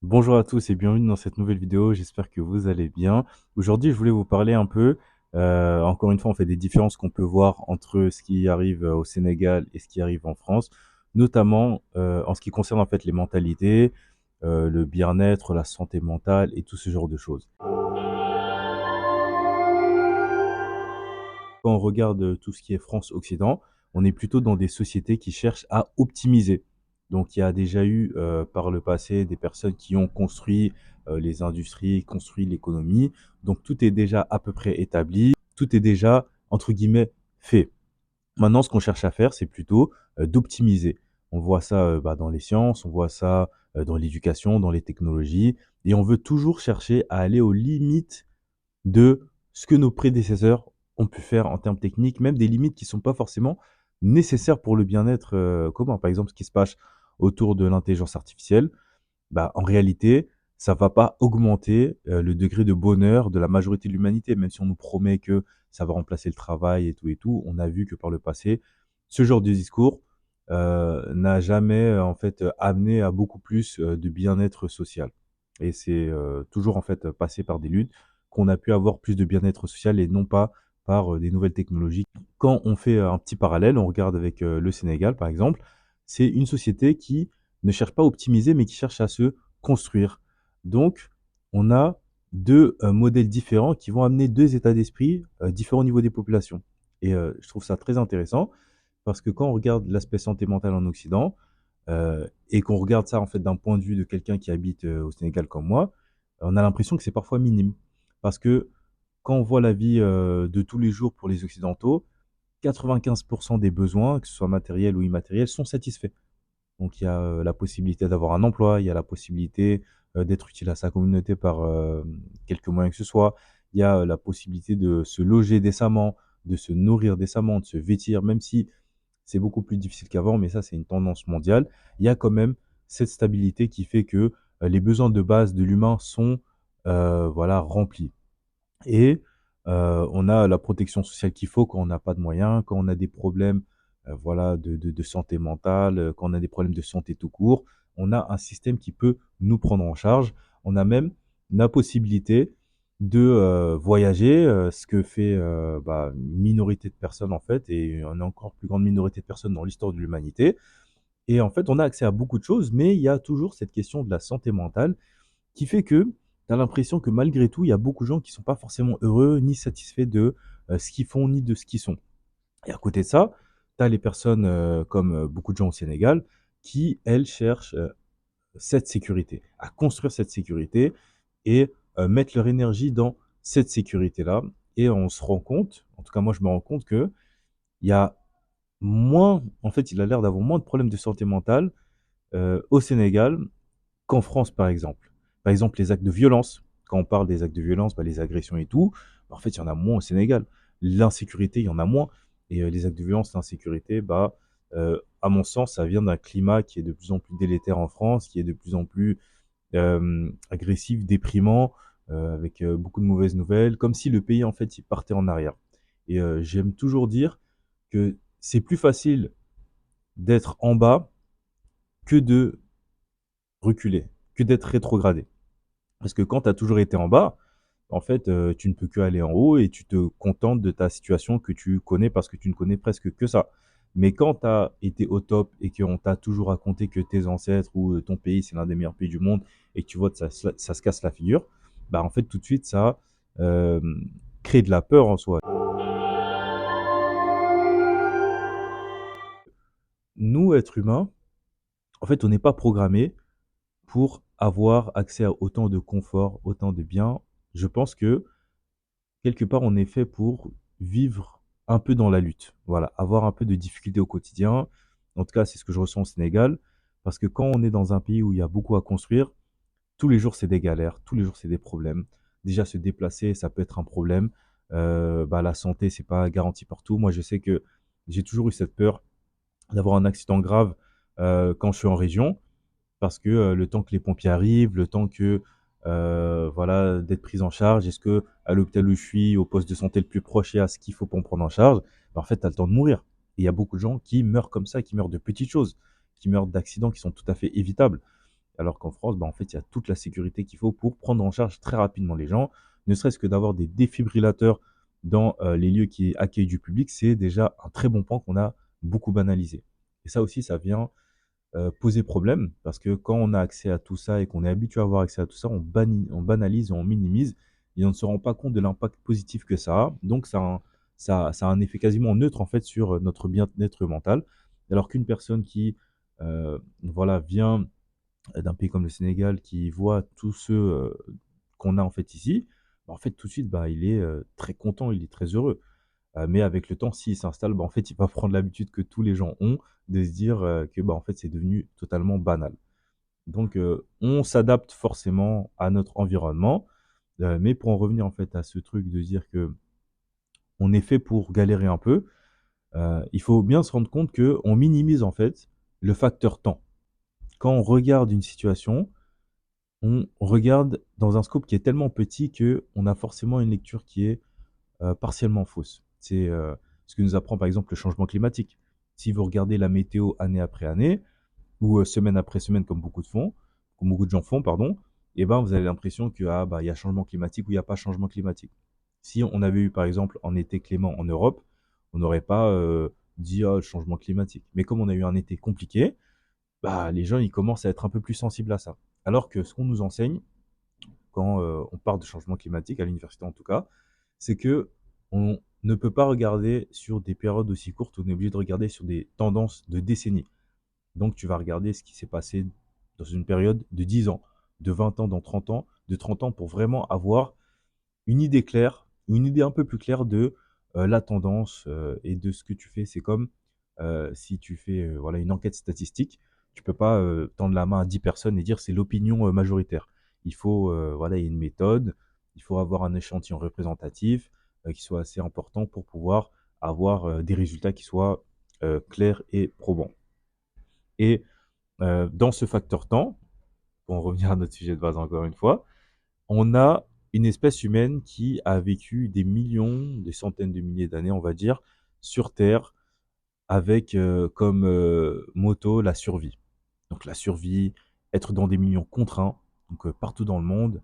Bonjour à tous et bienvenue dans cette nouvelle vidéo, j'espère que vous allez bien. Aujourd'hui, je voulais vous parler un peu, encore une fois, on fait des différences qu'on peut voir entre ce qui arrive au Sénégal et ce qui arrive en France, notamment en ce qui concerne en fait les mentalités, le bien-être, la santé mentale et tout ce genre de choses. Quand on regarde tout ce qui est France-Occident, on est plutôt dans des sociétés qui cherchent à optimiser. Donc il y a déjà eu par le passé des personnes qui ont construit les industries, construit l'économie. Donc tout est déjà à peu près établi, tout est déjà entre guillemets fait. Maintenant, ce qu'on cherche à faire, c'est plutôt d'optimiser. On voit ça dans les sciences, on voit ça dans l'éducation, dans les technologies, et on veut toujours chercher à aller aux limites de ce que nos prédécesseurs ont pu faire en termes techniques, même des limites qui ne sont pas forcément nécessaires pour le bien-être commun. Par exemple, ce qui se passe autour de l'intelligence artificielle, bah, en réalité, ça va pas augmenter le degré de bonheur de la majorité de l'humanité, même si on nous promet que ça va remplacer le travail et tout. On a vu que par le passé, ce genre de discours n'a jamais en fait amené à beaucoup plus de bien-être social. Et c'est toujours en fait passé par des luttes qu'on a pu avoir plus de bien-être social et non pas par des nouvelles technologies. Quand on fait un petit parallèle, on regarde avec le Sénégal par exemple, c'est une société qui ne cherche pas à optimiser, mais qui cherche à se construire. Donc, on a deux modèles différents qui vont amener deux états d'esprit différents au niveau des populations. Et je trouve ça très intéressant parce que quand on regarde l'aspect santé mentale en Occident et qu'on regarde ça en fait d'un point de vue de quelqu'un qui habite au Sénégal comme moi, on a l'impression que c'est parfois minime. Parce que quand on voit la vie de tous les jours pour les Occidentaux, 95% des besoins, que ce soit matériels ou immatériels, sont satisfaits. Donc il y a la possibilité d'avoir un emploi, il y a la possibilité d'être utile à sa communauté par quelque moyen que ce soit. Il y a la possibilité de se loger décemment, de se nourrir décemment, de se vêtir, même si c'est beaucoup plus difficile qu'avant, mais ça c'est une tendance mondiale. Il y a quand même cette stabilité qui fait que les besoins de base de l'humain sont voilà, remplis. Et on a la protection sociale qu'il faut quand on n'a pas de moyens, quand on a des problèmes, voilà, de santé mentale, quand on a des problèmes de santé tout court. On a un système qui peut nous prendre en charge. On a même la possibilité de voyager, ce que fait une minorité de personnes en fait, et une encore plus grande minorité de personnes dans l'histoire de l'humanité. Et en fait, on a accès à beaucoup de choses, mais il y a toujours cette question de la santé mentale qui fait que tu as l'impression que malgré tout, il y a beaucoup de gens qui sont pas forcément heureux ni satisfaits de ce qu'ils font ni de ce qu'ils sont. Et à côté de ça, tu as les personnes comme beaucoup de gens au Sénégal qui, elles, cherchent cette sécurité, à construire cette sécurité et mettre leur énergie dans cette sécurité-là. Et on se rend compte, en tout cas moi je me rends compte que il y a moins, en fait, il a l'air d'avoir moins de problèmes de santé mentale au Sénégal qu'en France, par exemple. Par exemple, les actes de violence. Quand on parle des actes de violence, les agressions et tout, en fait, il y en a moins au Sénégal. L'insécurité, il y en a moins. Et les actes de violence, l'insécurité, à mon sens, ça vient d'un climat qui est de plus en plus délétère en France, qui est de plus en plus agressif, déprimant, avec beaucoup de mauvaises nouvelles, comme si le pays, en fait, il partait en arrière. Et j'aime toujours dire que c'est plus facile d'être en bas que de reculer, que d'être rétrogradé. Parce que quand tu as toujours été en bas, en fait, tu ne peux qu'aller en haut et tu te contentes de ta situation que tu connais parce que tu ne connais presque que ça. Mais quand tu as été au top et qu'on t'a toujours raconté que tes ancêtres ou ton pays, c'est l'un des meilleurs pays du monde et que tu vois que ça se casse la figure, en fait, tout de suite, ça euh, crée de la peur en soi. Nous, êtres humains, en fait, on n'est pas programmé pour avoir accès à autant de confort, autant de biens. Je pense que quelque part, on est fait pour vivre un peu dans la lutte. Voilà, avoir un peu de difficulté au quotidien. En tout cas, c'est ce que je ressens au Sénégal. Parce que quand on est dans un pays où il y a beaucoup à construire, tous les jours, c'est des galères, tous les jours, c'est des problèmes. Déjà, se déplacer, ça peut être un problème. La santé, c'est pas garanti partout. Moi, je sais que j'ai toujours eu cette peur d'avoir un accident grave quand je suis en région parce que le temps que les pompiers arrivent, le temps que voilà d'être pris en charge, est-ce que à l'hôpital où je suis, au poste de santé le plus proche, il y a ce qu'il faut pour me prendre en charge, en fait, tu as le temps de mourir. Et il y a beaucoup de gens qui meurent comme ça, qui meurent de petites choses, qui meurent d'accidents qui sont tout à fait évitables. Alors qu'en France, bah, en fait, il y a toute la sécurité qu'il faut pour prendre en charge très rapidement les gens. Ne serait-ce que d'avoir des défibrillateurs dans les lieux qui accueillent du public, c'est déjà un très bon point qu'on a beaucoup banalisé. Et ça aussi, ça vient poser problème parce que quand on a accès à tout ça et qu'on est habitué à avoir accès à tout ça, on banalise et on minimise et on ne se rend pas compte de l'impact positif que ça a. Donc ça a un effet quasiment neutre en fait sur notre bien-être mental. Alors qu'une personne qui voilà, vient d'un pays comme le Sénégal, qui voit tous ceux qu'on a en fait ici, bah, en fait tout de suite bah, il est très content, il est très heureux. Mais avec le temps, s'il s'installe, bah, en fait, il va prendre l'habitude que tous les gens ont de se dire, que, bah, en fait, c'est devenu totalement banal. Donc, on s'adapte forcément à notre environnement, mais pour en revenir, en fait, à ce truc de dire que on est fait pour galérer un peu, il faut bien se rendre compte que on minimise, en fait, le facteur temps. Quand on regarde une situation, on regarde dans un scope qui est tellement petit qu'on a forcément une lecture qui est partiellement fausse. C'est ce que nous apprend par exemple le changement climatique. Si vous regardez la météo année après année, ou semaine après semaine comme beaucoup de font, comme beaucoup de gens font, pardon, et ben vous avez l'impression que ah bah il y a changement climatique ou il n'y a pas changement climatique. Si on avait eu par exemple un été clément en Europe, on n'aurait pas dit ah, le changement climatique. Mais comme on a eu un été compliqué, bah les gens ils commencent à être un peu plus sensibles à ça. Alors que ce qu'on nous enseigne, quand on parle de changement climatique, à l'université en tout cas, c'est que on ne peut pas regarder sur des périodes aussi courtes, on est obligé de regarder sur des tendances de décennies. Donc tu vas regarder ce qui s'est passé dans une période de 10 ans, de 20 ans, dans 30 ans, de 30 ans pour vraiment avoir une idée claire, ou une idée un peu plus claire de la tendance et de ce que tu fais. C'est comme si tu fais voilà, une enquête statistique, tu peux pas tendre la main à 10 personnes et dire c'est l'opinion majoritaire. Il faut, voilà, il y a une méthode, il faut avoir un échantillon représentatif qui soit assez important pour pouvoir avoir des résultats qui soient clairs et probants. Et dans ce facteur temps, pour en revenir à notre sujet de base encore une fois, on a une espèce humaine qui a vécu des millions, des centaines de milliers d'années, on va dire, sur Terre, avec comme motto la survie. Donc la survie, être dans des milieux contraints, donc partout dans le monde.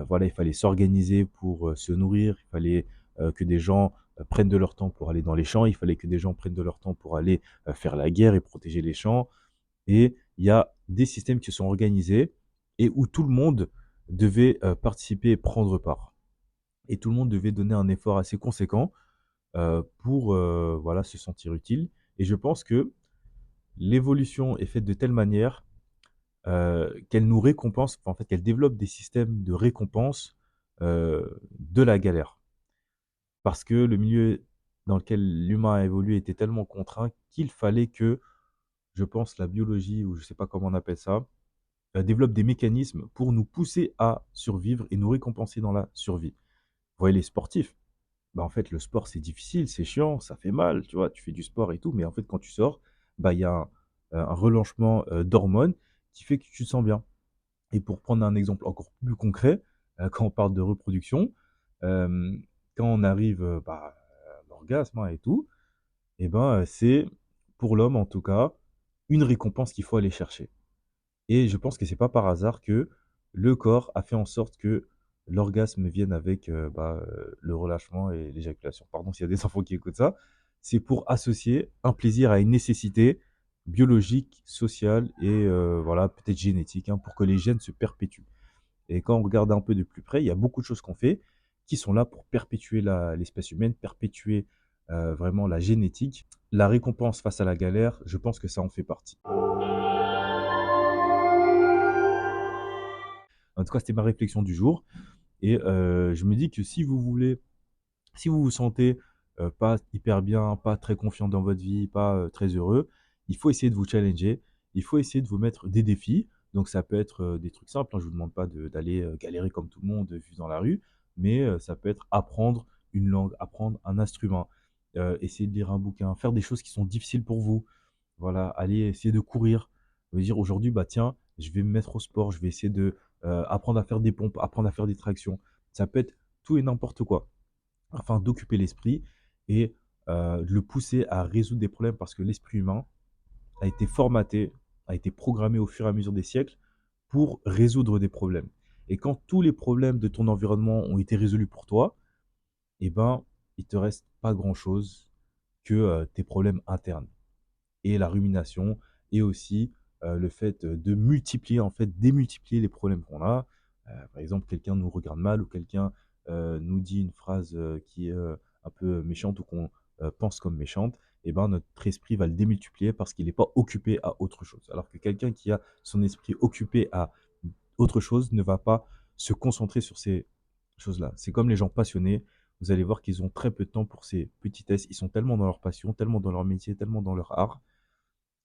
Voilà, il fallait s'organiser pour se nourrir, il fallait que des gens prennent de leur temps pour aller dans les champs, il fallait que des gens prennent de leur temps pour aller faire la guerre et protéger les champs. Et il y a des systèmes qui se sont organisés et où tout le monde devait participer et prendre part. Et tout le monde devait donner un effort assez conséquent pour voilà, se sentir utile. Et je pense que l'évolution est faite de telle manière qu'elle nous récompense, en fait, qu'elle développe des systèmes de récompense de la galère. Parce que le milieu dans lequel l'humain a évolué était tellement contraint qu'il fallait que, je pense, la biologie, ou je ne sais pas comment on appelle ça, développe des mécanismes pour nous pousser à survivre et nous récompenser dans la survie. Vous voyez les sportifs, bah, en fait, le sport, c'est difficile, c'est chiant, ça fait mal, tu vois? Tu fais du sport et tout, mais en fait, quand tu sors, bah, il y a un relâchement, d'hormones qui fait que tu te sens bien. Et pour prendre un exemple encore plus concret, quand on parle de reproduction, hem, quand on arrive, bah, à l'orgasme, hein, et tout, et ben, c'est, pour l'homme en tout cas, une récompense qu'il faut aller chercher. Et je pense que c'est pas par hasard que le corps a fait en sorte que l'orgasme vienne avec, bah, le relâchement et l'éjaculation. Pardon s'il y a des enfants qui écoutent ça. C'est pour associer un plaisir à une nécessité biologique, sociale et voilà, peut-être génétique, hein, pour que les gènes se perpétuent. Et quand on regarde un peu de plus près, il y a beaucoup de choses qu'on fait qui sont là pour perpétuer l'espèce humaine, perpétuer, vraiment la génétique. La récompense face à la galère, je pense que ça en fait partie. En tout cas, c'était ma réflexion du jour. Et je me dis que si vous vous sentez pas hyper bien, pas très confiant dans votre vie, pas très heureux, il faut essayer de vous challenger, il faut essayer de vous mettre des défis. Donc ça peut être des trucs simples, hein, je ne vous demande pas d'aller galérer comme tout le monde vu dans la rue, mais ça peut être apprendre une langue, apprendre un instrument, essayer de lire un bouquin, faire des choses qui sont difficiles pour vous. Voilà, aller essayer de courir. Vous dire aujourd'hui, bah tiens, je vais me mettre au sport, je vais essayer de apprendre à faire des pompes, apprendre à faire des tractions. Ça peut être tout et n'importe quoi, afin d'occuper l'esprit et de le pousser à résoudre des problèmes parce que l'esprit humain a été formaté, a été programmé au fur et à mesure des siècles pour résoudre des problèmes. Et quand tous les problèmes de ton environnement ont été résolus pour toi, eh ben, il te reste pas grand-chose que, tes problèmes internes et la rumination et aussi, le fait, de multiplier, en fait, démultiplier les problèmes qu'on a. Par exemple, quelqu'un nous regarde mal ou quelqu'un, nous dit une phrase, qui est, un peu méchante ou qu'on, pense comme méchante, et ben, notre esprit va le démultiplier parce qu'il n'est pas occupé à autre chose. Alors que quelqu'un qui a son esprit occupé à autre chose ne va pas se concentrer sur ces choses-là. C'est comme les gens passionnés, vous allez voir qu'ils ont très peu de temps pour ces petitesses. Ils sont tellement dans leur passion, tellement dans leur métier, tellement dans leur art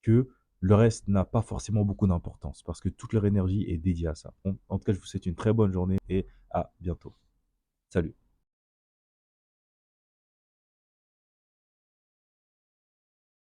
que le reste n'a pas forcément beaucoup d'importance parce que toute leur énergie est dédiée à ça. En tout cas, je vous souhaite une très bonne journée et à bientôt. Salut.